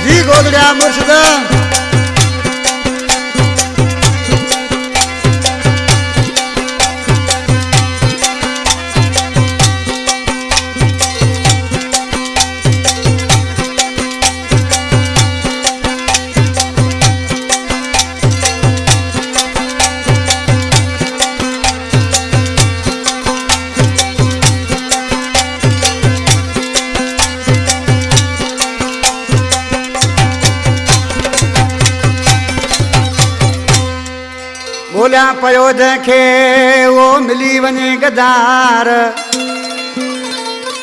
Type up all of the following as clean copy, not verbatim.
जी गोदड़िया मुर्शिद बोलिया पयो जंहिंखे वो मिली वञे गदार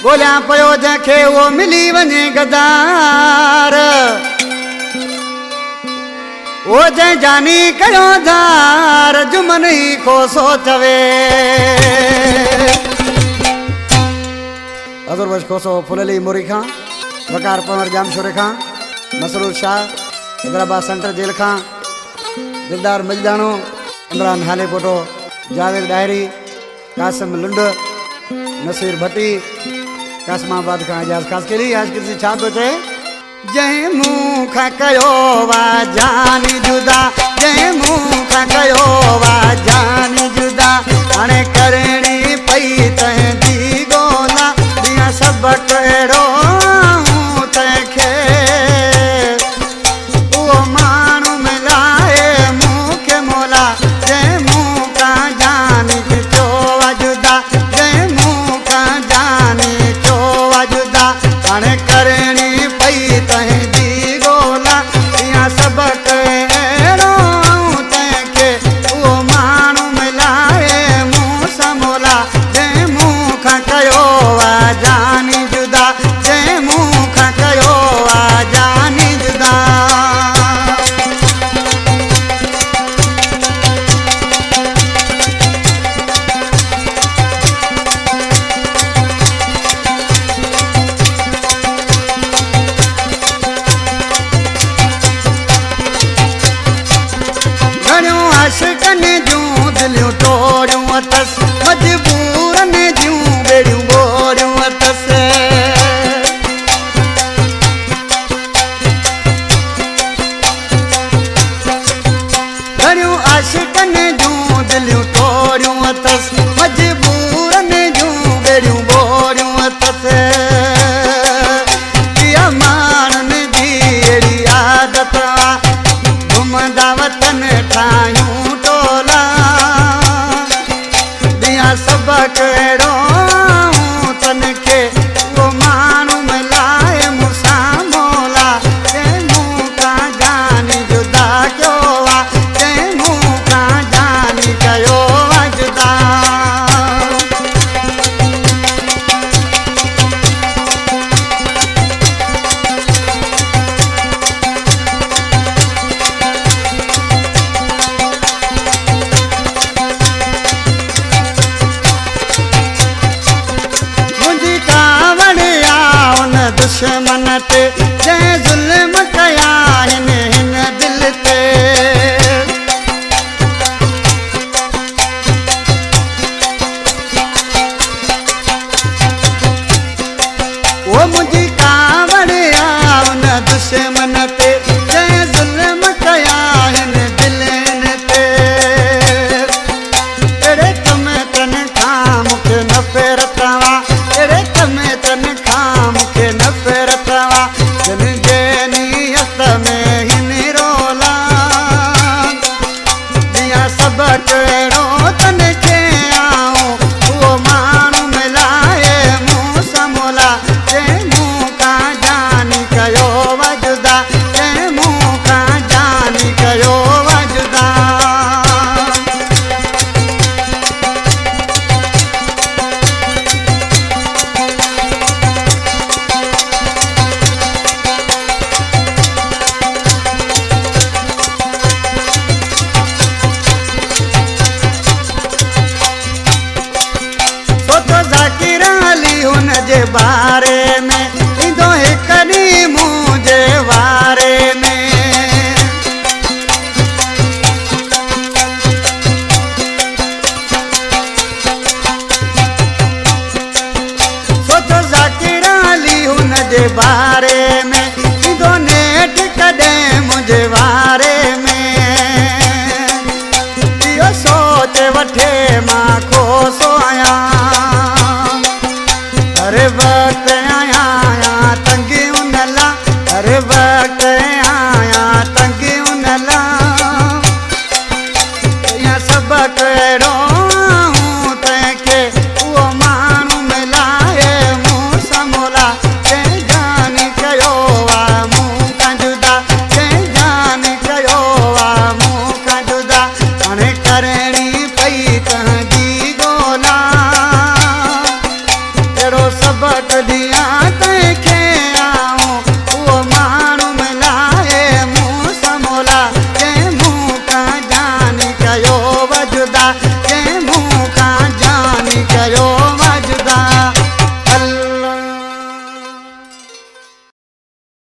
बोलिया पयो जंहिंखे वो मिली वञे गदार वो जंहिं जानी कयो धार जुमन ई खोसो चवे हज़ूर बश खोसो फुलली मुरी खां वकार पवर जामशोरे खां मसरूर शाह हैदराबाद सेंट्रल जेल खां दिलदार मजदानो इमरान हाले पोटो जावेद डायरी कासिम लुंड नसीर भट्टी कासमाबाद का एजाज खास के लिए आज किसी छा तो चे जय मुँह खा कयो वा जानी जुदा जय मुँह खा कयो वा जानी जुदा हाणे करणी पई तंहिंजी गोला दिया सब कहिड़ो तंहिंखे उहो माण्हू मिलाए मूंखे मोला मजबूरन जूं बेड़ियूं बोरियूं अथसि घणियूं आशिकन जूं दिलियूं तोड़ियूं अथसि मजबूरन जूं बेड़ियूं बोरियूं अथसि इहा माण्हुनि जी अहिड़ी आदत आहे घुमंदा वतन ठाहियूं टोला सब कहिड़ो तनखे वो माण्हू मिलाए मूंसां मोला जंहिं मूं खां जानी जुदा कयो आहे जंहिं मूं खां जानी कयो आहे जुदा दुश्मन ते जंहिं ज़ुल्म कया हिन दिल ते वो मुंहिंजी कावड़ आ उन दुश्मन ते जंहिं ज़ुल्म कया हिन दिलनि ते अहिड़े कम तन खां मूंखे नफ़रत आहे अहिड़े कम तन खां मूंखे नफ़रत आहे जिन जे नियत में हिन रोला दिया सब कहिड़ो तनखे आऊं उहो माण्हू मिलाए मूं समोला जंहिं मूं खां जानी कयो वजुदा जंहिं मूं खां जानी कयो वजुदा जे बारे में ईंदो हिकु ॾींहुं मुंहिंजे वारे में सोचो ज़ाकिर अली जे बारे में ईंदो नेठ कॾहिं मुंहिंजे वारे में इहो सोच वठे मां खोसो आहियां हर वक़्तु